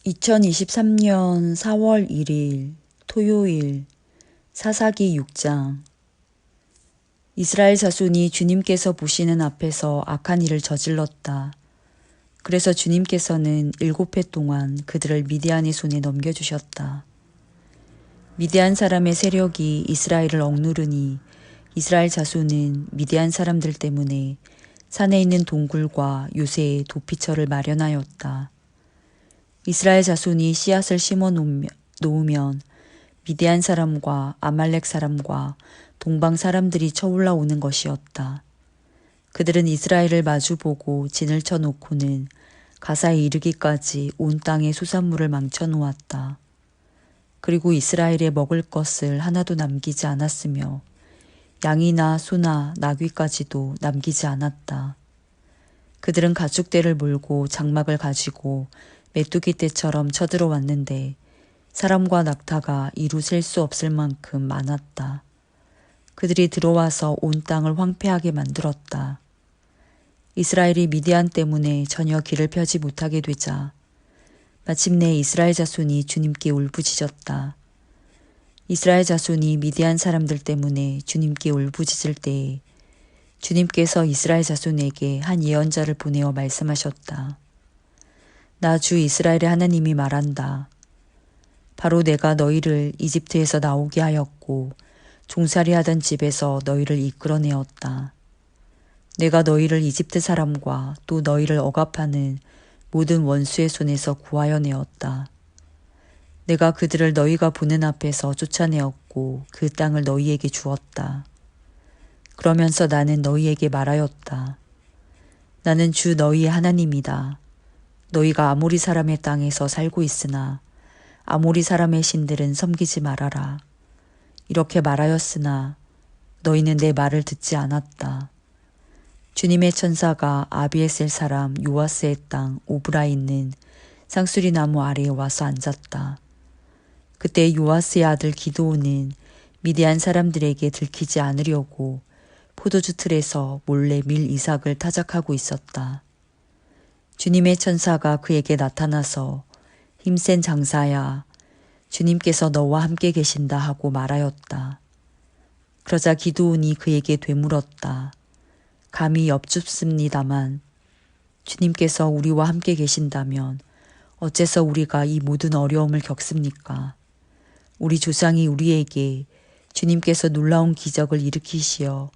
2023년 4월 1일 토요일 사사기 6장. 이스라엘 자손이 주님께서 보시는 앞에서 악한 일을 저질렀다. 그래서 주님께서는 7해 동안 그들을 미디안의 손에 넘겨주셨다. 미디안 사람의 세력이 이스라엘을 억누르니 이스라엘 자손은 미디안 사람들 때문에 산에 있는 동굴과 요새에 도피처를 마련하였다. 이스라엘 자손이 씨앗을 심어 놓으면 미디안 사람과 아말렉 사람과 동방 사람들이 쳐올라오는 것이었다. 그들은 이스라엘을 마주보고 진을 쳐놓고는 가사에 이르기까지 온 땅의 수산물을 망쳐놓았다. 그리고 이스라엘에 먹을 것을 하나도 남기지 않았으며 양이나 소나 나귀까지도 남기지 않았다. 그들은 가축대를 몰고 장막을 가지고 메뚜기 떼처럼 쳐들어왔는데 사람과 낙타가 이루 셀 수 없을 만큼 많았다. 그들이 들어와서 온 땅을 황폐하게 만들었다. 이스라엘이 미디안 때문에 전혀 길을 펴지 못하게 되자 마침내 이스라엘 자손이 주님께 울부짖었다. 이스라엘 자손이 미디안 사람들 때문에 주님께 울부짖을 때에 주님께서 이스라엘 자손에게 한 예언자를 보내어 말씀하셨다. 나 주 이스라엘의 하나님이 말한다. 바로 내가 너희를 이집트에서 나오게 하였고 종살이하던 집에서 너희를 이끌어내었다. 내가 너희를 이집트 사람과 또 너희를 억압하는 모든 원수의 손에서 구하여 내었다. 내가 그들을 너희가 보는 앞에서 쫓아내었고 그 땅을 너희에게 주었다. 그러면서 나는 너희에게 말하였다. 나는 주 너희의 하나님이다. 너희가 아모리 사람의 땅에서 살고 있으나 아모리 사람의 신들은 섬기지 말아라. 이렇게 말하였으나 너희는 내 말을 듣지 않았다. 주님의 천사가 아비에셀 사람 요아스의 땅 오브라에 있는 쌍수리 나무 아래에 와서 앉았다. 그때 요아스의 아들 기드온은 미디안 사람들에게 들키지 않으려고 포도주 틀에서 몰래 밀 이삭을 타작하고 있었다. 주님의 천사가 그에게 나타나서 힘센 장사야, 주님께서 너와 함께 계신다 하고 말하였다. 그러자 기드온이 그에게 되물었다. 감히 엽줍습니다만 주님께서 우리와 함께 계신다면 어째서 우리가 이 모든 어려움을 겪습니까? 우리 조상이 우리에게 주님께서 놀라운 기적을 일으키시어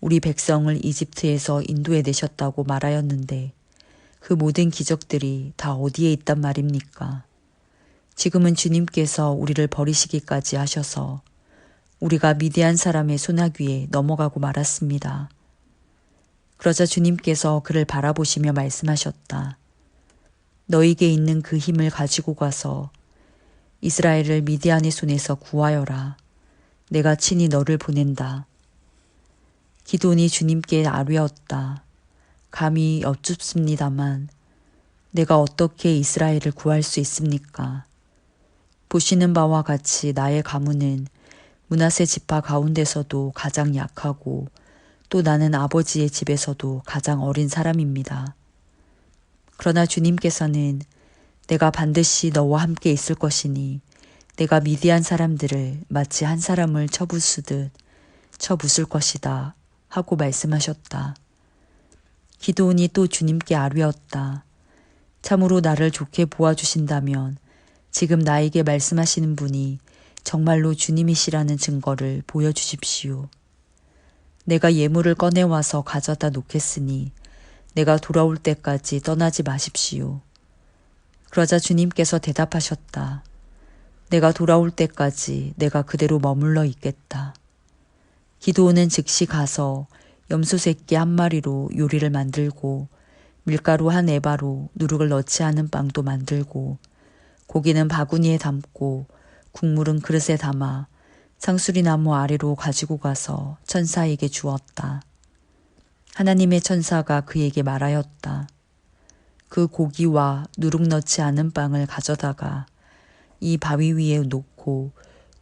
우리 백성을 이집트에서 인도해 내셨다고 말하였는데 그 모든 기적들이 다 어디에 있단 말입니까? 지금은 주님께서 우리를 버리시기까지 하셔서 우리가 미디안 사람의 소나귀에 넘어가고 말았습니다. 그러자 주님께서 그를 바라보시며 말씀하셨다. 너에게 있는 그 힘을 가지고 가서 이스라엘을 미디안의 손에서 구하여라. 내가 친히 너를 보낸다. 기드온이 주님께 아뢰었다. 감히 엽줍습니다만 내가 어떻게 이스라엘을 구할 수 있습니까? 보시는 바와 같이 나의 가문은 므낫세 지파 가운데서도 가장 약하고 또 나는 아버지의 집에서도 가장 어린 사람입니다. 그러나 주님께서는 내가 반드시 너와 함께 있을 것이니 내가 미디안 사람들을 마치 한 사람을 쳐부수듯 쳐부술 것이다 하고 말씀하셨다. 기드온이 또 주님께 아뢰었다. 참으로 나를 좋게 보아주신다면 지금 나에게 말씀하시는 분이 정말로 주님이시라는 증거를 보여주십시오. 내가 예물을 꺼내와서 가져다 놓겠으니 내가 돌아올 때까지 떠나지 마십시오. 그러자 주님께서 대답하셨다. 내가 돌아올 때까지 내가 그대로 머물러 있겠다. 기드온은 즉시 가서 염소 새끼 한 마리로 요리를 만들고 밀가루 한 에바로 누룩을 넣지 않은 빵도 만들고 고기는 바구니에 담고 국물은 그릇에 담아 상수리 나무 아래로 가지고 가서 천사에게 주었다. 하나님의 천사가 그에게 말하였다. 그 고기와 누룩 넣지 않은 빵을 가져다가 이 바위 위에 놓고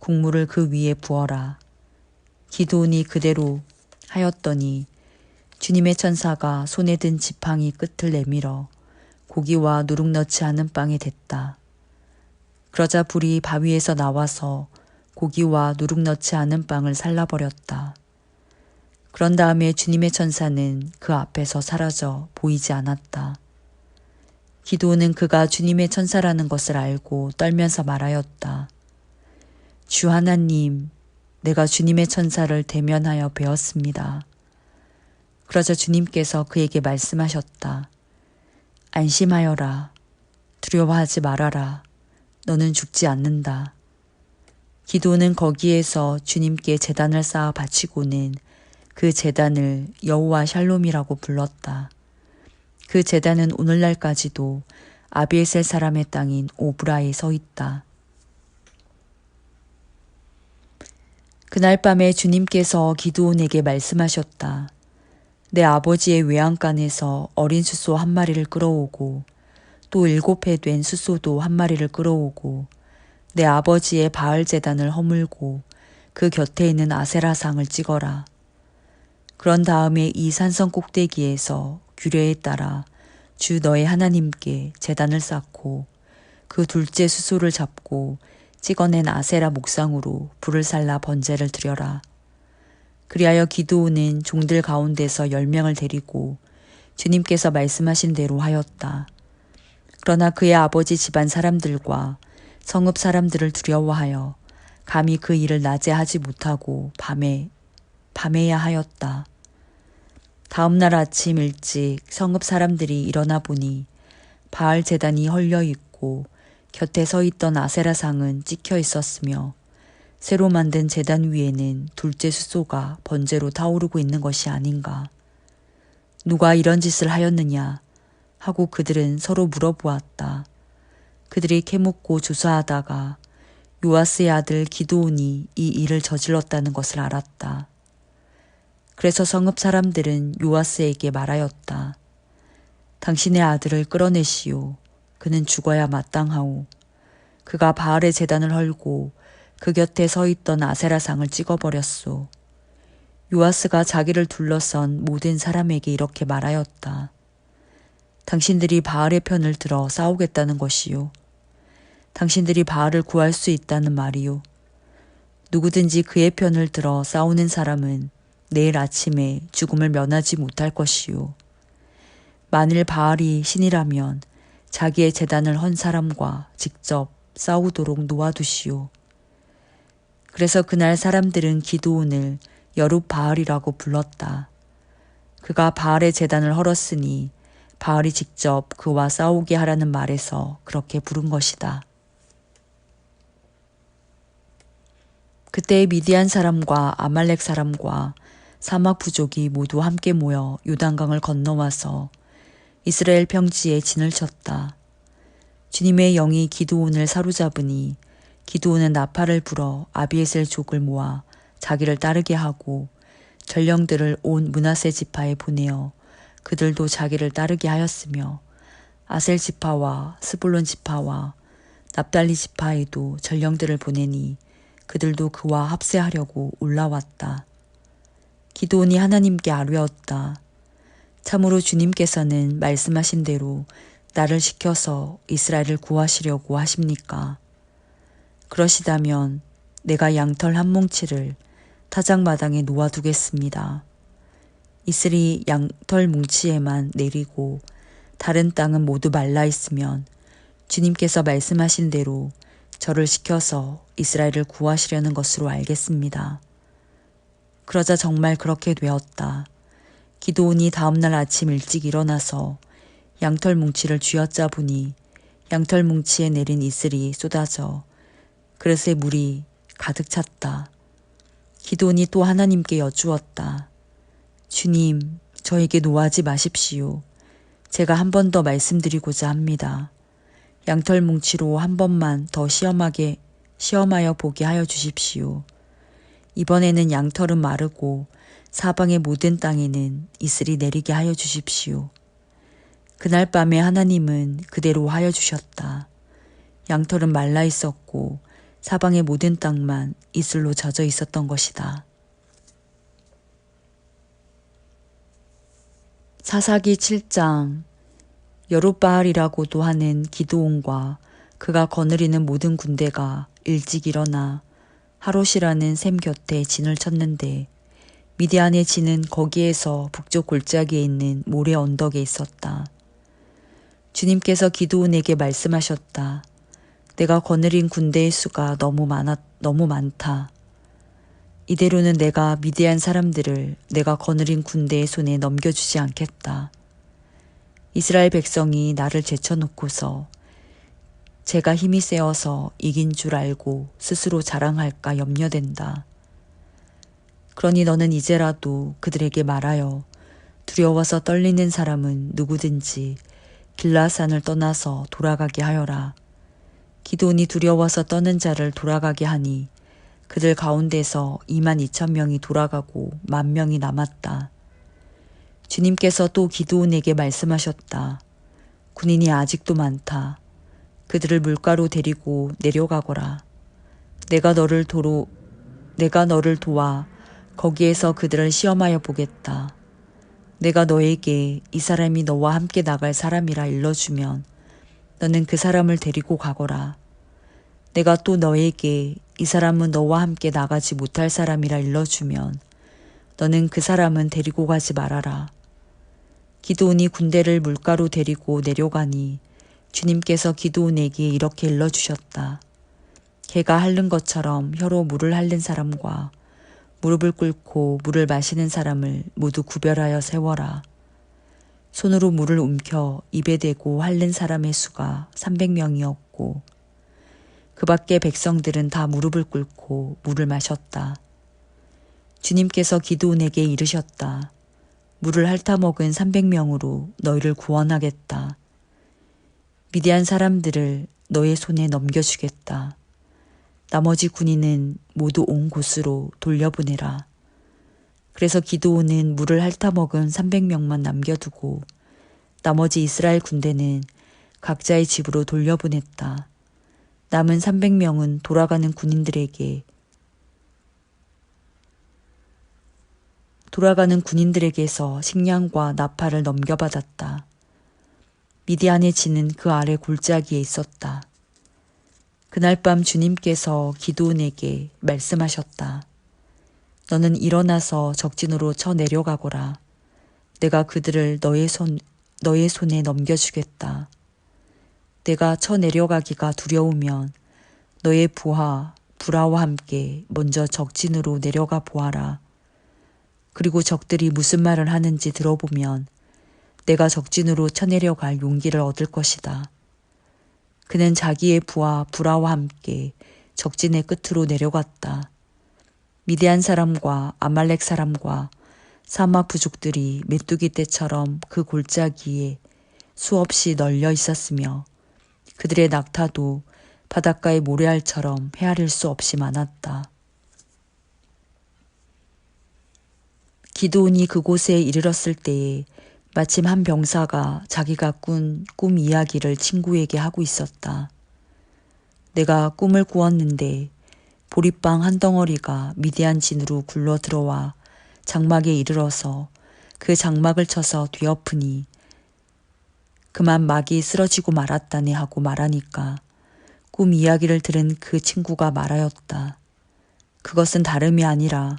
국물을 그 위에 부어라. 기드온이 그대로 하였더니 주님의 천사가 손에 든 지팡이 끝을 내밀어 고기와 누룩 넣지 않은 빵에 댔다. 그러자 불이 바위에서 나와서 고기와 누룩 넣지 않은 빵을 살라버렸다. 그런 다음에 주님의 천사는 그 앞에서 사라져 보이지 않았다. 기드온은 그가 주님의 천사라는 것을 알고 떨면서 말하였다. 주 하나님, 내가 주님의 천사를 대면하여 배웠습니다. 그러자 주님께서 그에게 말씀하셨다. 안심하여라. 두려워하지 말아라. 너는 죽지 않는다. 기드온은 거기에서 주님께 제단을 쌓아 바치고는 그 제단을 여호와 샬롬이라고 불렀다. 그 제단은 오늘날까지도 아비에셀 사람의 땅인 오브라에 서 있다. 그날 밤에 주님께서 기드온에게 말씀하셨다. 내 아버지의 외양간에서 어린 숫소 한 마리를 끌어오고 또 7해 된 숫소도 한 마리를 끌어오고 내 아버지의 바알 제단을 허물고 그 곁에 있는 아세라상을 찍어라. 그런 다음에 이 산성 꼭대기에서 규례에 따라 주 너의 하나님께 제단을 쌓고 그 둘째 숫소를 잡고 찍어낸 아세라 목상으로 불을 살라 번제를 드려라. 그리하여 기드온은 종들 가운데서 10명을 데리고 주님께서 말씀하신 대로 하였다. 그러나 그의 아버지 집안 사람들과 성읍 사람들을 두려워하여 감히 그 일을 낮에 하지 못하고 밤에야 하였다. 다음 날 아침 일찍 성읍 사람들이 일어나 보니 바알 제단이 헐려 있고 곁에 서 있던 아세라상은 찍혀 있었으며 새로 만든 제단 위에는 둘째 숫소가 번제로 타오르고 있는 것이 아닌가. 누가 이런 짓을 하였느냐 하고 그들은 서로 물어보았다. 그들이 캐묻고 조사하다가 요아스의 아들 기드온이 이 일을 저질렀다는 것을 알았다. 그래서 성읍 사람들은 요아스에게 말하였다. 당신의 아들을 끌어내시오. 그는 죽어야 마땅하오. 그가 바알의 제단을 헐고 그 곁에 서 있던 아세라상을 찍어버렸소. 요아스가 자기를 둘러선 모든 사람에게 이렇게 말하였다. 당신들이 바알의 편을 들어 싸우겠다는 것이요. 당신들이 바알을 구할 수 있다는 말이요. 누구든지 그의 편을 들어 싸우는 사람은 내일 아침에 죽음을 면하지 못할 것이요. 만일 바알이 신이라면 자기의 제단을 헌 사람과 직접 싸우도록 놓아두시오. 그래서 그날 사람들은 기드온을 여룻바알이라고 불렀다. 그가 바알의 제단을 헐었으니 바알이 직접 그와 싸우게 하라는 말에서 그렇게 부른 것이다. 그때 미디안 사람과 아말렉 사람과 사막 부족이 모두 함께 모여 요단강을 건너와서 이스라엘 평지에 진을 쳤다. 주님의 영이 기드온을 사로잡으니 기드온은 나팔을 불어 아비에셀 족을 모아 자기를 따르게 하고 전령들을 온 므낫세 지파에 보내어 그들도 자기를 따르게 하였으며 아셀 지파와 스불론 지파와 납달리 지파에도 전령들을 보내니 그들도 그와 합세하려고 올라왔다. 기드온이 하나님께 아뢰었다. 참으로 주님께서는 말씀하신 대로 나를 시켜서 이스라엘을 구하시려고 하십니까? 그러시다면 내가 양털 한 뭉치를 타작마당에 놓아두겠습니다. 이슬이 양털 뭉치에만 내리고 다른 땅은 모두 말라 있으면 주님께서 말씀하신 대로 저를 시켜서 이스라엘을 구하시려는 것으로 알겠습니다. 그러자 정말 그렇게 되었다. 기드온이 다음날 아침 일찍 일어나서 양털 뭉치를 쥐어짜보니 양털 뭉치에 내린 이슬이 쏟아져 그릇에 물이 가득 찼다. 기드온이 또 하나님께 여쭈었다. 주님, 저에게 노하지 마십시오. 제가 한 번 더 말씀드리고자 합니다. 양털 뭉치로 한 번만 더 시험하여 보게 하여 주십시오. 이번에는 양털은 마르고 사방의 모든 땅에는 이슬이 내리게 하여 주십시오. 그날 밤에 하나님은 그대로 하여 주셨다. 양털은 말라 있었고 사방의 모든 땅만 이슬로 젖어 있었던 것이다. 사사기 7장. 여룻바알이라고도 하는 기드온과 그가 거느리는 모든 군대가 일찍 일어나 하롯이라는 샘 곁에 진을 쳤는데 미디안의 진은 거기에서 북쪽 골짜기에 있는 모래 언덕에 있었다. 주님께서 기드온에게 말씀하셨다. 내가 거느린 군대의 수가 너무 많다. 이대로는 내가 미디안 사람들을 내가 거느린 군대의 손에 넘겨주지 않겠다. 이스라엘 백성이 나를 제쳐놓고서 제가 힘이 세어서 이긴 줄 알고 스스로 자랑할까 염려된다. 그러니 너는 이제라도 그들에게 말하여 두려워서 떨리는 사람은 누구든지 길라산을 떠나서 돌아가게 하여라. 기드온이 두려워서 떠는 자를 돌아가게 하니 그들 가운데서 22,000명이 돌아가고 10,000명이 남았다. 주님께서 또 기드온에게 말씀하셨다. 군인이 아직도 많다. 그들을 물가로 데리고 내려가거라. 내가 너를 도와 거기에서 그들을 시험하여 보겠다. 내가 너에게 이 사람이 너와 함께 나갈 사람이라 일러주면 너는 그 사람을 데리고 가거라. 내가 또 너에게 이 사람은 너와 함께 나가지 못할 사람이라 일러주면 너는 그 사람은 데리고 가지 말아라. 기드온이 군대를 물가로 데리고 내려가니 주님께서 기드온에게 이렇게 일러주셨다. 개가 핥는 것처럼 혀로 물을 핥는 사람과 무릎을 꿇고 물을 마시는 사람을 모두 구별하여 세워라. 손으로 물을 움켜 입에 대고 핥는 사람의 수가 300명이었고 그 밖에 백성들은 다 무릎을 꿇고 물을 마셨다. 주님께서 기드온에게 이르셨다. 물을 핥아먹은 300명으로 너희를 구원하겠다. 미디안 사람들을 너의 손에 넘겨주겠다. 나머지 군인은 모두 온 곳으로 돌려보내라. 그래서 기드온은 물을 핥아먹은 300명만 남겨두고 나머지 이스라엘 군대는 각자의 집으로 돌려보냈다. 남은 300명은 돌아가는 군인들에게서 식량과 나팔을 넘겨받았다. 미디안의 진은 그 아래 골짜기에 있었다. 그날 밤 주님께서 기드온에게 말씀하셨다. 너는 일어나서 적진으로 쳐 내려가거라. 내가 그들을 너의 손에 넘겨주겠다. 내가 쳐 내려가기가 두려우면 너의 부하와 함께 먼저 적진으로 내려가 보아라. 그리고 적들이 무슨 말을 하는지 들어보면 내가 적진으로 쳐내려갈 용기를 얻을 것이다. 그는 자기의 부하와 함께 적진의 끝으로 내려갔다. 미디안 사람과 아말렉 사람과 사막 부족들이 메뚜기 떼처럼 그 골짜기에 수없이 널려 있었으며 그들의 낙타도 바닷가의 모래알처럼 헤아릴 수 없이 많았다. 기드온이 그곳에 이르렀을 때에 마침 한 병사가 자기가 꾼 꿈 이야기를 친구에게 하고 있었다. 내가 꿈을 꾸었는데 보리빵 한 덩어리가 미디안 진으로 굴러 들어와 장막에 이르러서 그 장막을 쳐서 뒤엎으니 그만 막이 쓰러지고 말았다네 하고 말하니까 꿈 이야기를 들은 그 친구가 말하였다. 그것은 다름이 아니라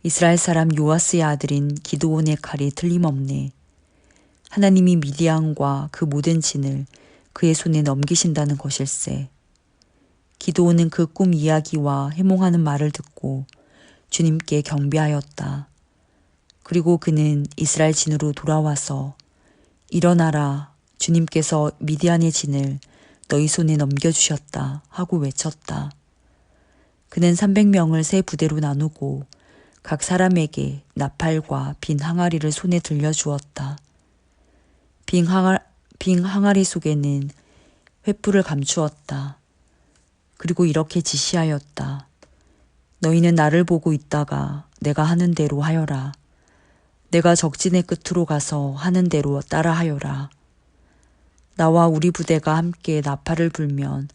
이스라엘 사람 요아스의 아들인 기드온의 칼이 틀림없네. 하나님이 미디안과 그 모든 진을 그의 손에 넘기신다는 것일세. 기드온은 그 꿈 이야기와 해몽하는 말을 듣고 주님께 경배하였다. 그리고 그는 이스라엘 진으로 돌아와서 일어나라, 주님께서 미디안의 진을 너희 손에 넘겨주셨다 하고 외쳤다. 그는 300명을 세 부대로 나누고 각 사람에게 나팔과 빈 항아리를 손에 들려주었다. 빈 항아리 속에는 횃불을 감추었다. 그리고 이렇게 지시하였다. 너희는 나를 보고 있다가 내가 하는 대로 하여라. 내가 적진의 끝으로 가서 하는 대로 따라하여라. 나와 우리 부대가 함께 나팔을 불면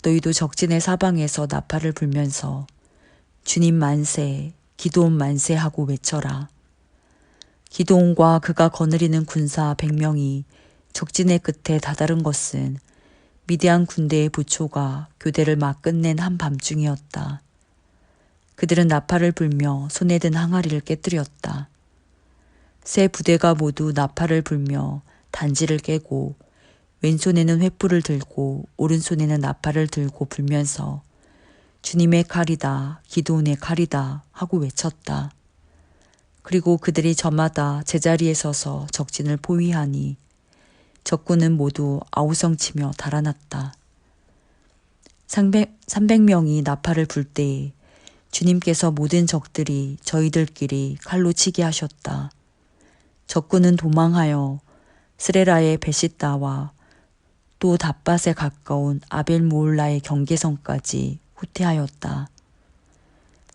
너희도 적진의 사방에서 나팔을 불면서 주님 만세, 기드온 만세 하고 외쳐라. 기드온과 그가 거느리는 군사 100명이 적진의 끝에 다다른 것은 미디안 군대의 부초가 교대를 막 끝낸 한밤중이었다. 그들은 나팔을 불며 손에 든 항아리를 깨뜨렸다. 세 부대가 모두 나팔을 불며 단지를 깨고 왼손에는 횃불을 들고 오른손에는 나팔을 들고 불면서 주님의 칼이다, 기드온의 칼이다 하고 외쳤다. 그리고 그들이 저마다 제자리에 서서 적진을 포위하니 적군은 모두 아우성치며 달아났다. 300명이 나팔을 불 때에 주님께서 모든 적들이 저희들끼리 칼로 치게 하셨다. 적군은 도망하여 스레라의 베시다와 또 닷밭에 가까운 아벨모올라의 경계선까지 후퇴하였다.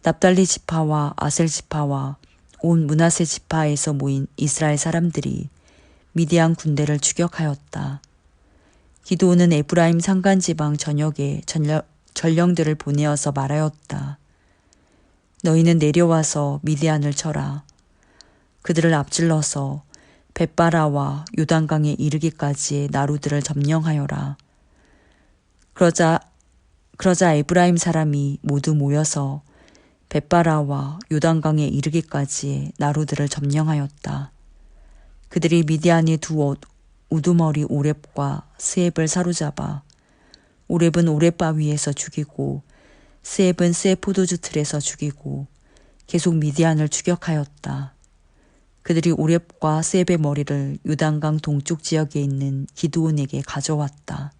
납달리 지파와 아셀 지파와 온 므낫세 지파에서 모인 이스라엘 사람들이 미디안 군대를 추격하였다. 기드온은 에브라임 산간지방 전역에 전령들을 보내어서 말하였다. 너희는 내려와서 미디안을 쳐라. 그들을 앞질러서 벳바라와 요단강에 이르기까지의 나루들을 점령하여라. 그러자 에브라임 사람이 모두 모여서 벳바라와 요단강에 이르기까지의 나루들을 점령하였다. 그들이 미디안의 두 우두머리 오렙과 스앱을 사로잡아 오렙은 오렙바위에서 죽이고 스앱은 스앱 포도주 틀에서 죽이고 계속 미디안을 추격하였다. 그들이 오렙과 스앱의 머리를 요단강 동쪽 지역에 있는 기드온에게 가져왔다.